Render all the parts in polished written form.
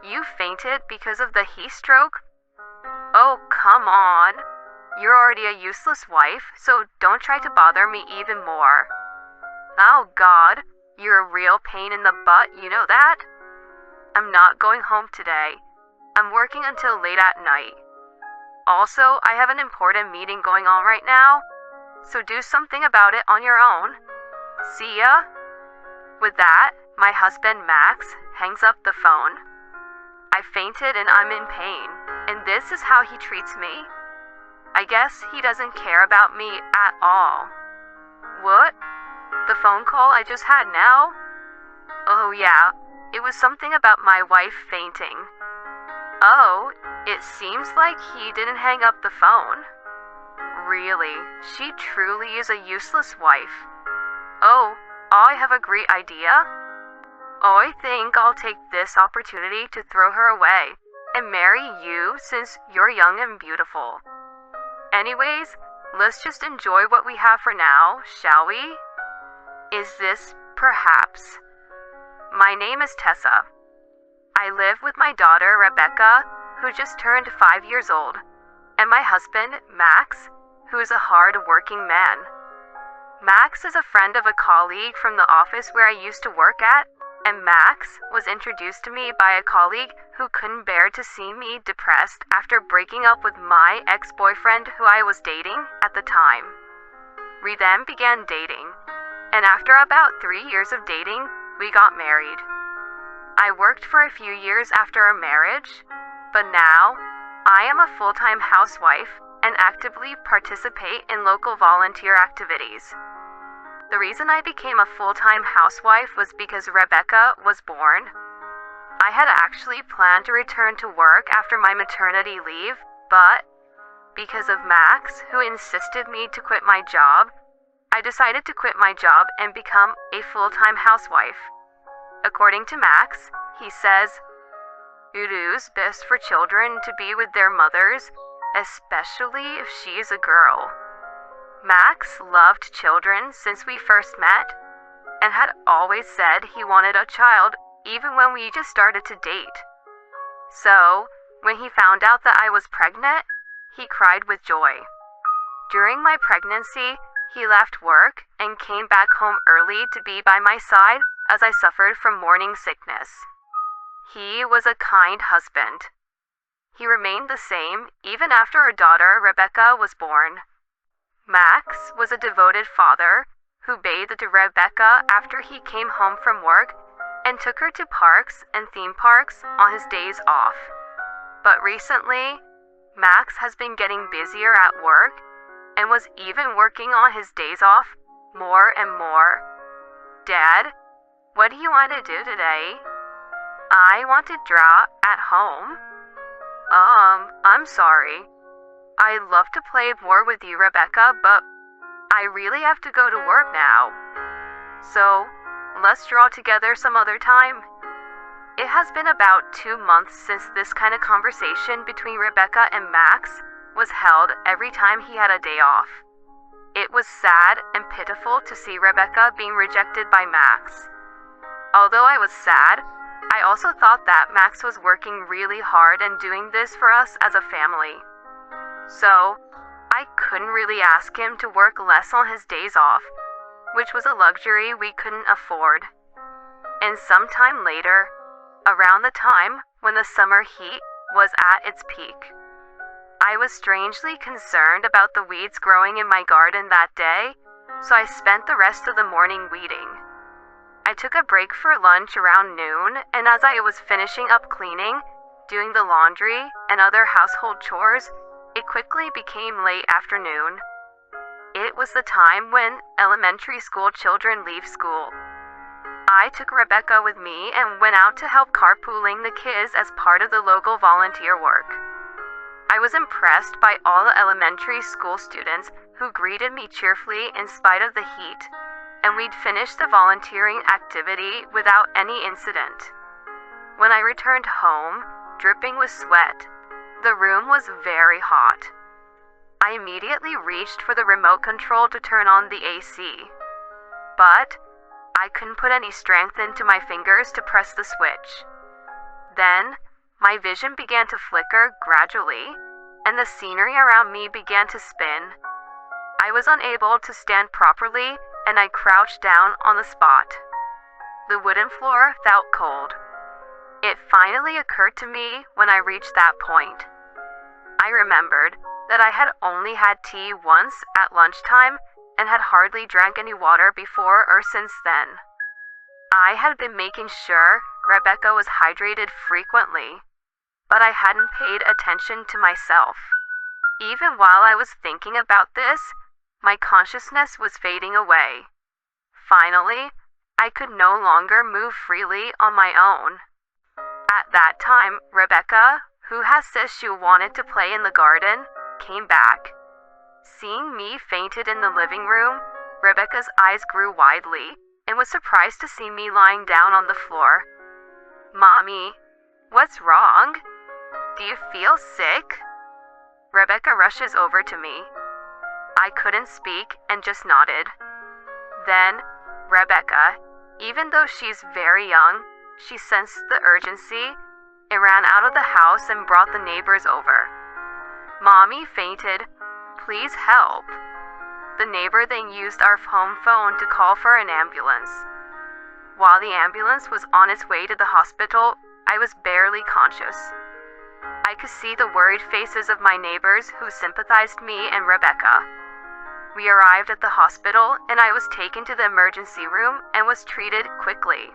You fainted because of the heat stroke? Oh, come on. You're already a useless wife, so don't try to bother me even more. Oh God, you're a real pain in the butt, you know that? I'm not going home today. I'm working until late at night. Also, I have an important meeting going on right now, so do something about it on your own. See ya. With that, my husband Max hangs up the phone. I fainted and I'm in pain, and this is how he treats me? I guess he doesn't care about me at all. What? The phone call I just had now? Oh yeah, it was something about my wife fainting. Oh, it seems like he didn't hang up the phone. Really, she truly is a useless wife. Oh, I have a great idea. I think I'll take this opportunity to throw her away and marry you since you're young and beautiful. Anyways, let's just enjoy what we have for now, shall we? Is this perhaps? My name is Tessa. I live with my daughter Rebecca, who just turned 5 years old, and my husband, Max, who is a hard-working man. Max is a friend of a colleague from the office where I used to work at, and Max was introduced to me by a colleague who couldn't bear to see me depressed after breaking up with my ex-boyfriend who I was dating at the time. We then began dating, and after about 3 years of dating, we got married. I worked for a few years after our marriage, but now I am a full-time housewife and actively participate in local volunteer activities. The reason I became a full-time housewife was because Rebecca was born. I had actually planned to return to work after my maternity leave, but because of Max, who insisted me to quit my job, I decided to quit my job and become a full-time housewife. According to Max, he says, "It is best for children to be with their mothers, especially if she is a girl." Max loved children since we first met and had always said he wanted a child even when we just started to date. So, when he found out that I was pregnant, he cried with joy. During my pregnancy, he left work and came back home early to be by my side as I suffered from morning sickness. He was a kind husband. He remained the same even after our daughter Rebecca was born. Max was a devoted father who bathed Rebecca after he came home from work and took her to parks and theme parks on his days off. But recently, Max has been getting busier at work and was even working on his days off more and more. "Dad, what do you want to do today?" "I want to draw at home." I'm sorry. I'd love to play more with you, Rebecca, but I really have to go to work now. So, let's draw together some other time. It has been about 2 months since this kind of conversation between Rebecca and Max was held every time he had a day off. It was sad and pitiful to see Rebecca being rejected by Max. Although I was sad, I also thought that Max was working really hard and doing this for us as a family. So, I couldn't really ask him to work less on his days off, which was a luxury we couldn't afford. And sometime later, around the time when the summer heat was at its peak, I was strangely concerned about the weeds growing in my garden that day, so I spent the rest of the morning weeding. I took a break for lunch around noon, and as I was finishing up cleaning, doing the laundry, and other household chores, it quickly became late afternoon. It was the time when elementary school children leave school. I took Rebecca with me and went out to help carpooling the kids as part of the local volunteer work. I was impressed by all the elementary school students who greeted me cheerfully in spite of the heat, and we'd finished the volunteering activity without any incident. When I returned home, dripping with sweat, the room was very hot. I immediately reached for the remote control to turn on the AC. But I couldn't put any strength into my fingers to press the switch. Then, My vision began to flicker gradually, and the scenery around me began to spin. I was unable to stand properly, and I crouched down on the spot. The wooden floor felt cold. It finally occurred to me when I reached that point. I remembered that I had only had tea once at lunchtime and had hardly drank any water before or since then. I had been making sure Rebecca was hydrated frequently, but I hadn't paid attention to myself. Even while I was thinking about this, my consciousness was fading away. Finally, I could no longer move freely on my own. At that time, Rebecca, who has said she wanted to play in the garden, came back. Seeing me fainted in the living room, Rebecca's eyes grew widely and was surprised to see me lying down on the floor. "Mommy, what's wrong? Do you feel sick?" Rebecca rushes over to me. I couldn't speak and just nodded. Then, Rebecca, even though she's very young, she sensed the urgency and ran out of the house and brought the neighbors over. "Mommy fainted. Please help." The neighbor then used our home phone to call for an ambulance. While the ambulance was on its way to the hospital, I was barely conscious. I could see the worried faces of my neighbors who sympathized me and Rebecca. We arrived at the hospital and I was taken to the emergency room and was treated quickly.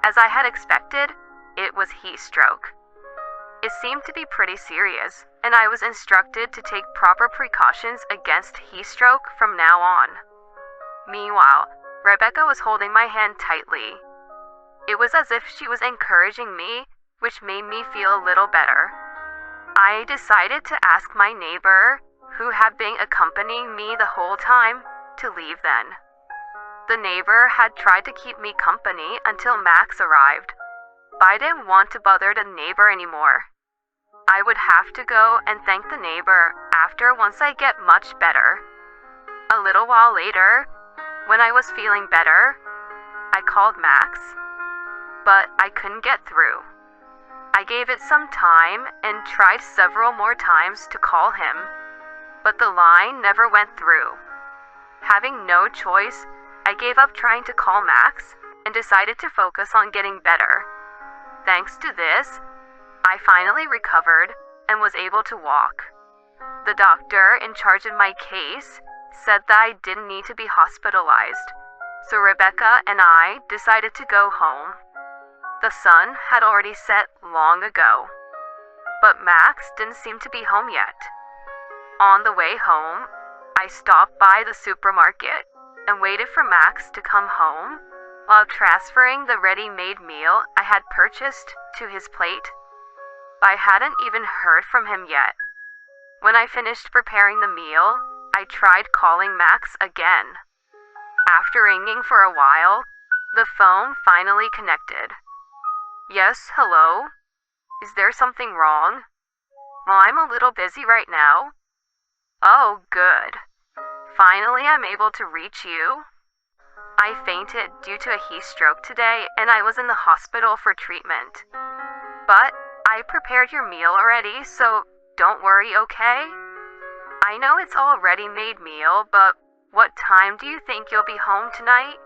As I had expected, it was heat stroke. It seemed to be pretty serious, and I was instructed to take proper precautions against heat stroke from now on. Meanwhile, Rebecca was holding my hand tightly. It was as if she was encouraging me, which made me feel a little better. I decided to ask my neighbor, who had been accompanying me the whole time, to leave then. The neighbor had tried to keep me company until Max arrived, but I didn't want to bother the neighbor anymore. I would have to go and thank the neighbor after once I get much better. A little while later, when I was feeling better, I called Max, but I couldn't get through. I gave it some time and tried several more times to call him, but the line never went through. Having no choice, I gave up trying to call Max and decided to focus on getting better. Thanks to this, I finally recovered and was able to walk. The doctor in charge of my case said that I didn't need to be hospitalized, so Rebecca and I decided to go home. The sun had already set long ago, but Max didn't seem to be home yet. On the way home, I stopped by the supermarket and waited for Max to come home while transferring the ready-made meal I had purchased to his plate. I hadn't even heard from him yet. When I finished preparing the meal, I tried calling Max again. After ringing for a while, the phone finally connected. "Yes, hello? Is there something wrong?" "Well, I'm a little busy right now." "Oh, good. Finally, I'm able to reach you." I fainted due to a heat stroke today and I was in the hospital for treatment. But I prepared your meal already, so don't worry, okay? I know it's all a ready-made meal, but what time do you think you'll be home tonight?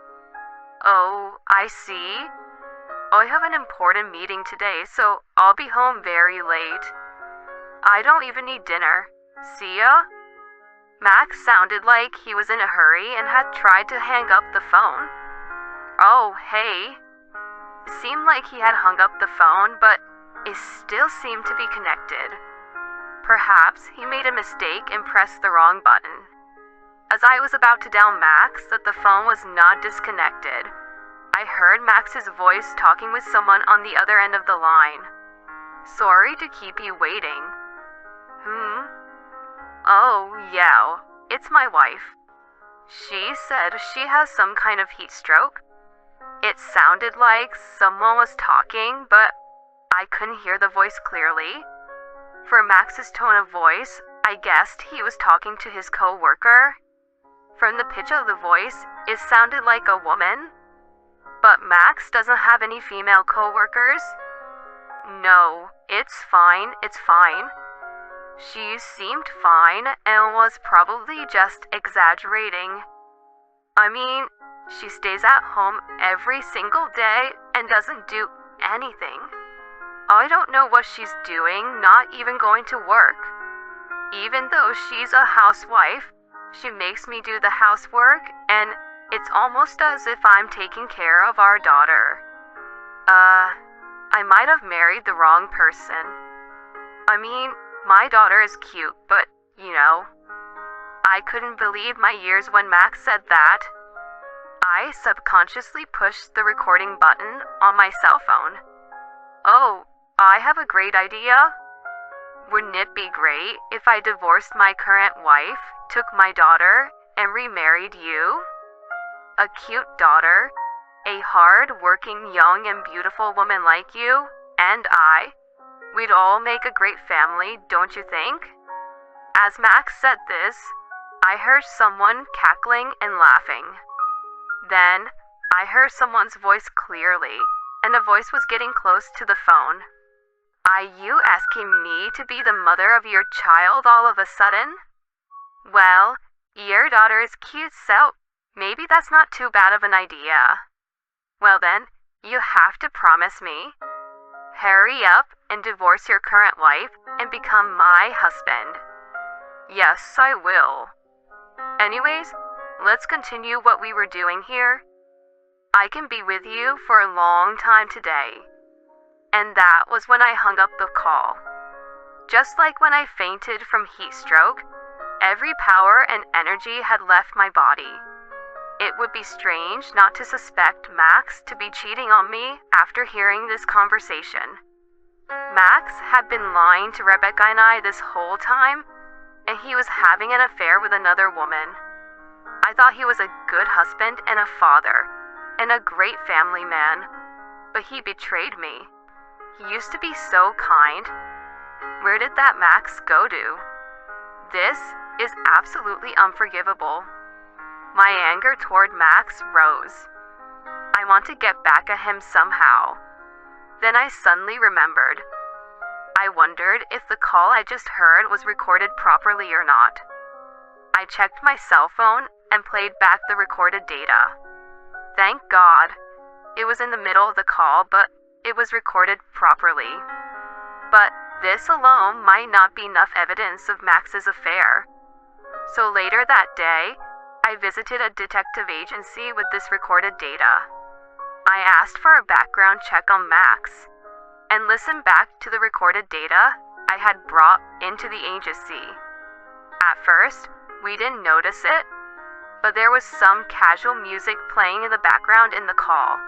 Oh, I see. I have an important meeting today, so I'll be home very late. I don't even need dinner. See ya? Max sounded like he was in a hurry and had tried to hang up the phone. Oh, hey. It seemed like he had hung up the phone, but it still seemed to be connected. Perhaps he made a mistake and pressed the wrong button. As I was about to tell Max that the phone was not disconnected, I heard Max's voice talking with someone on the other end of the line. "Sorry to keep you waiting." Oh, yeah, it's my wife. She said she has some kind of heat stroke. It sounded like someone was talking, but I couldn't hear the voice clearly. For Max's tone of voice, I guessed he was talking to his co-worker. From the pitch of the voice, it sounded like a woman. But Max doesn't have any female co-workers. No, it's fine. She seemed fine and was probably just exaggerating. I mean, she stays at home every single day and doesn't do anything. I don't know what she's doing, not even going to work. Even though she's a housewife, she makes me do the housework, and it's almost as if I'm taking care of our daughter. I might have married the wrong person. I mean, my daughter is cute, but, I couldn't believe my ears when Max said that. I subconsciously pushed the recording button on my cell phone. Oh, I have a great idea. Wouldn't it be great if I divorced my current wife, took my daughter, and remarried you? A cute daughter, a hard-working, young, and beautiful woman like you, and we'd all make a great family, don't you think? As Max said this, I heard someone cackling and laughing. Then, I heard someone's voice clearly, and a voice was getting close to the phone. Are you asking me to be the mother of your child all of a sudden? Well, your daughter is cute, so maybe that's not too bad of an idea. Well then, you have to promise me. Hurry up and divorce your current wife and become my husband. Yes, I will. Anyways, let's continue what we were doing here. I can be with you for a long time today. And that was when I hung up the call. Just like when I fainted from heat stroke, every power and energy had left my body. It would be strange not to suspect Max to be cheating on me after hearing this conversation. Max had been lying to Rebecca and I this whole time, and he was having an affair with another woman. I thought he was a good husband and a father, and a great family man, but he betrayed me. He used to be so kind. Where did that Max go to? This is absolutely unforgivable. My anger toward Max rose. I want to get back at him somehow. Then I suddenly remembered. I wondered if the call I just heard was recorded properly or not. I checked my cell phone and played back the recorded data. Thank God. It was in the middle of the call, but it was recorded properly. But this alone might not be enough evidence of Max's affair. So later that day, I visited a detective agency with this recorded data. I asked for a background check on Max, and listened back to the recorded data I had brought into the agency. At first, we didn't notice it, but there was some casual music playing in the background in the call.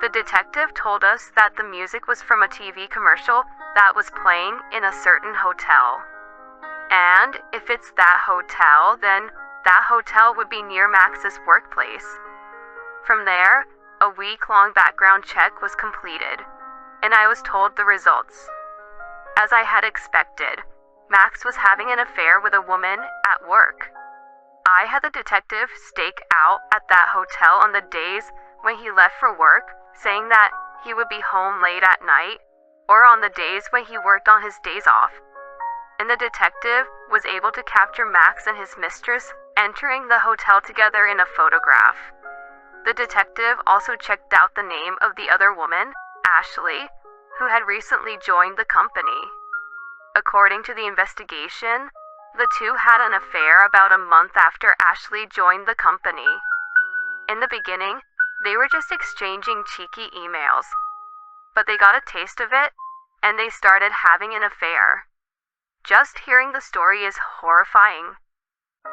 The detective told us that the music was from a TV commercial that was playing in a certain hotel. And if it's that hotel, then that hotel would be near Max's workplace. From there, a week-long background check was completed, and I was told the results. As I had expected, Max was having an affair with a woman at work. I had the detective stake out at that hotel on the days when he left for work, saying that he would be home late at night, or on the days when he worked on his days off. And the detective was able to capture Max and his mistress entering the hotel together in a photograph. The detective also checked out the name of the other woman, Ashley, who had recently joined the company. According to the investigation, the two had an affair about a month after Ashley joined the company. In the beginning, they were just exchanging cheeky emails, but they got a taste of it, and they started having an affair. Just hearing the story is horrifying.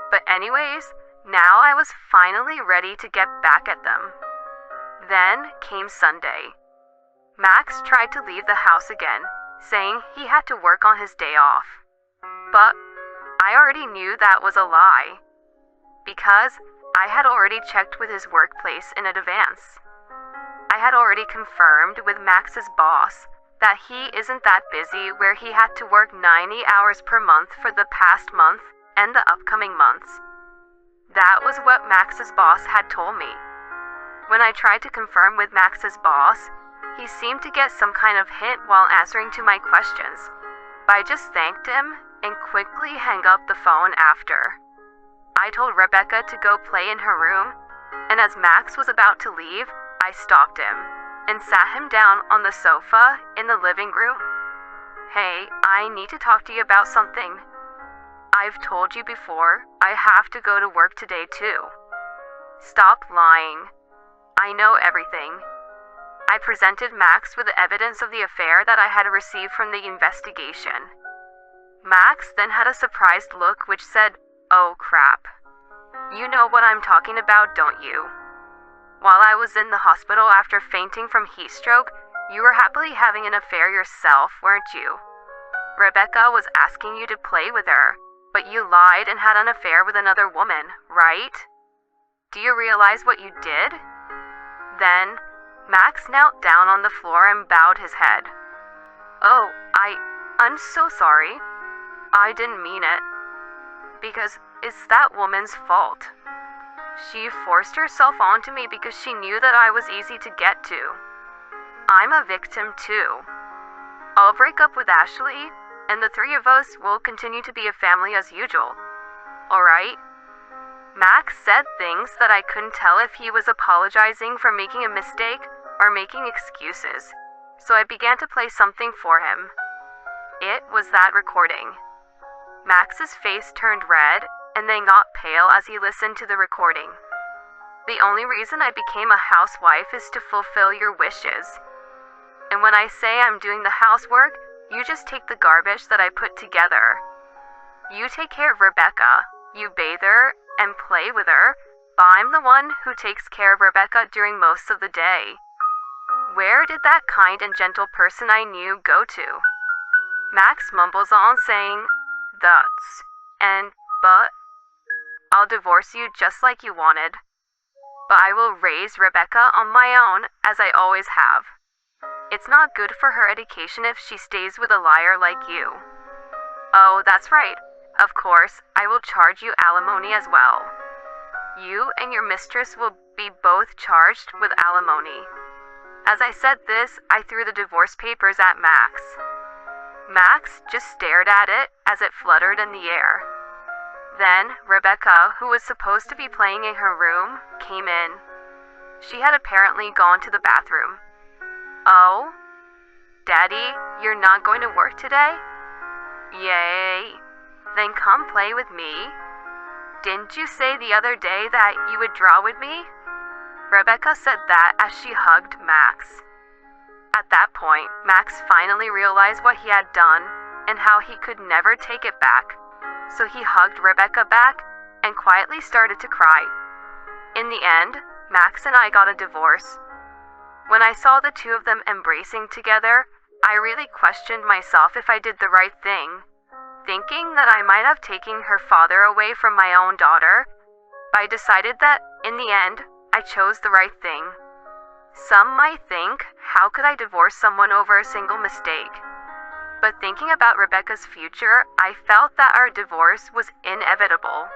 But anyways, now I was finally ready to get back at them. Then came Sunday. Max tried to leave the house again, saying he had to work on his day off. But I already knew that was a lie, because I had already checked with his workplace in advance. I had already confirmed with Max's boss that he isn't that busy where he had to work 90 hours per month for the past month and the upcoming months. That was what Max's boss had told me. When I tried to confirm with Max's boss, He seemed to get some kind of hint while answering to my questions, but I just thanked him and quickly hung up the phone after. I told Rebecca to go play in her room, and as Max was about to leave, I stopped him and sat him down on the sofa in the living room. Hey, I need to talk to you about something. I've told you before, I have to go to work today too. Stop lying. I know everything. I presented Max with the evidence of the affair that I had received from the investigation. Max then had a surprised look which said, "Oh crap. You know what I'm talking about, don't you? While I was in the hospital after fainting from heat stroke, you were happily having an affair yourself, weren't you? Rebecca was asking you to play with her, but you lied and had an affair with another woman, right? Do you realize what you did?" Then, Max knelt down on the floor and bowed his head. "Oh, I'm so sorry. I didn't mean it. Because it's that woman's fault. She forced herself onto me because she knew that I was easy to get to. I'm a victim too. I'll break up with Ashley, and the three of us will continue to be a family as usual. Alright?" Max said things that I couldn't tell if he was apologizing for making a mistake or making excuses, so I began to play something for him. It was that recording. Max's face turned red and then got pale as he listened to the recording. "The only reason I became a housewife is to fulfill your wishes. And when I say I'm doing the housework, you just take the garbage that I put together. You take care of Rebecca, you bathe her and play with her, but I'm the one who takes care of Rebecca during most of the day. Where did that kind and gentle person I knew go to?" Max mumbles on saying, "That's, and, but, I'll divorce you just like you wanted. But I will raise Rebecca on my own, as I always have. It's not good for her education if she stays with a liar like you. Oh, that's right. Of course, I will charge you alimony as well. You and your mistress will be both charged with alimony." As I said this, I threw the divorce papers at Max. Max just stared at it as it fluttered in the air. Then, Rebecca, who was supposed to be playing in her room, came in. She had apparently gone to the bathroom. "Oh? Daddy, you're not going to work today? Yay. Then come play with me. Didn't you say the other day that you would draw with me?" Rebecca said that as she hugged Max. At that point, Max finally realized what he had done and how he could never take it back. So he hugged Rebecca back and quietly started to cry. In the end, Max and I got a divorce. When I saw the two of them embracing together, I really questioned myself if I did the right thing, thinking that I might have taken her father away from my own daughter, but I decided that, in the end, I chose the right thing. Some might think, how could I divorce someone over a single mistake? But thinking about Rebecca's future, I felt that our divorce was inevitable.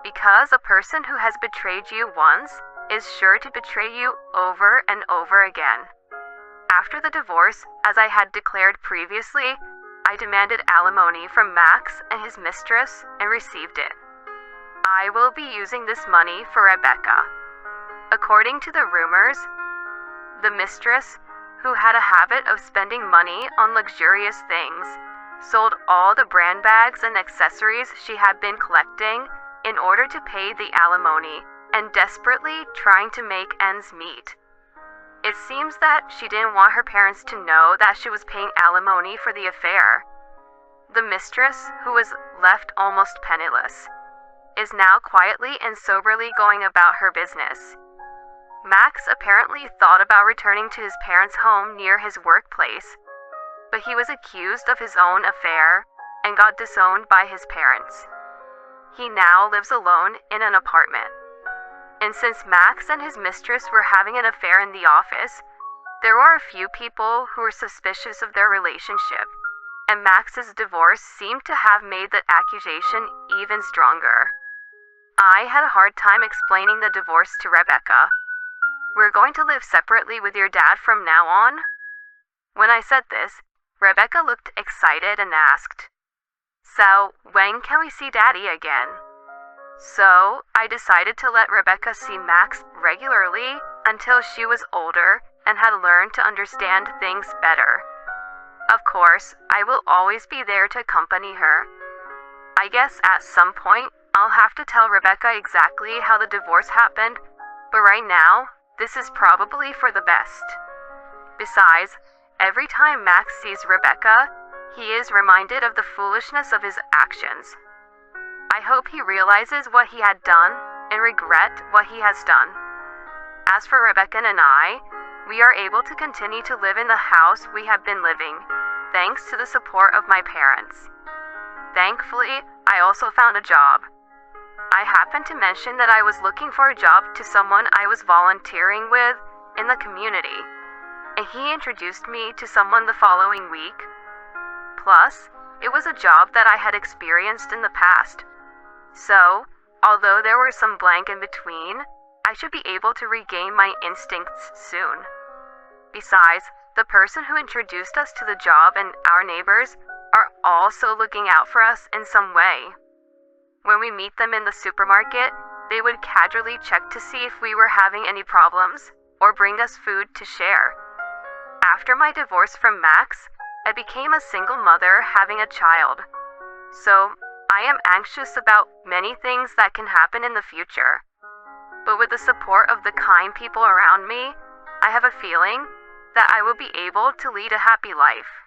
Because a person who has betrayed you once is sure to betray you over and over again. After the divorce, as I had declared previously, I demanded alimony from Max and his mistress and received it. I will be using this money for Rebecca. According to the rumors, the mistress, who had a habit of spending money on luxurious things, sold all the brand bags and accessories she had been collecting in order to pay the alimony and desperately trying to make ends meet. It seems that she didn't want her parents to know that she was paying alimony for the affair. The mistress, who was left almost penniless, is now quietly and soberly going about her business. Max apparently thought about returning to his parents' home near his workplace, but he was accused of his own affair and got disowned by his parents. He now lives alone in an apartment. And since Max and his mistress were having an affair in the office, there were a few people who were suspicious of their relationship, and Max's divorce seemed to have made the accusation even stronger. I had a hard time explaining the divorce to Rebecca. we're going to live separately with your dad from now on? When I said this, Rebecca looked excited and asked, So, when can we see Daddy again? So, I decided to let Rebecca see Max regularly until she was older and had learned to understand things better. Of course, I will always be there to accompany her. I guess at some point, I'll have to tell Rebecca exactly how the divorce happened, but right now, this is probably for the best. Besides, every time Max sees Rebecca, he is reminded of the foolishness of his actions. I hope he realizes what he had done and regret what he has done. As for Rebecca and I, we are able to continue to live in the house we have been living, thanks to the support of my parents. Thankfully, I also found a job. I happened to mention that I was looking for a job to someone I was volunteering with in the community, and he introduced me to someone the following week. Plus, it was a job that I had experienced in the past. So, although there were some blank in between, I should be able to regain my instincts soon. Besides, the person who introduced us to the job and our neighbors are also looking out for us in some way. When we meet them in the supermarket, they would casually check to see if we were having any problems or bring us food to share. After my divorce from Max, I became a single mother having a child. So, I am anxious about many things that can happen in the future. But with the support of the kind people around me, I have a feeling that I will be able to lead a happy life.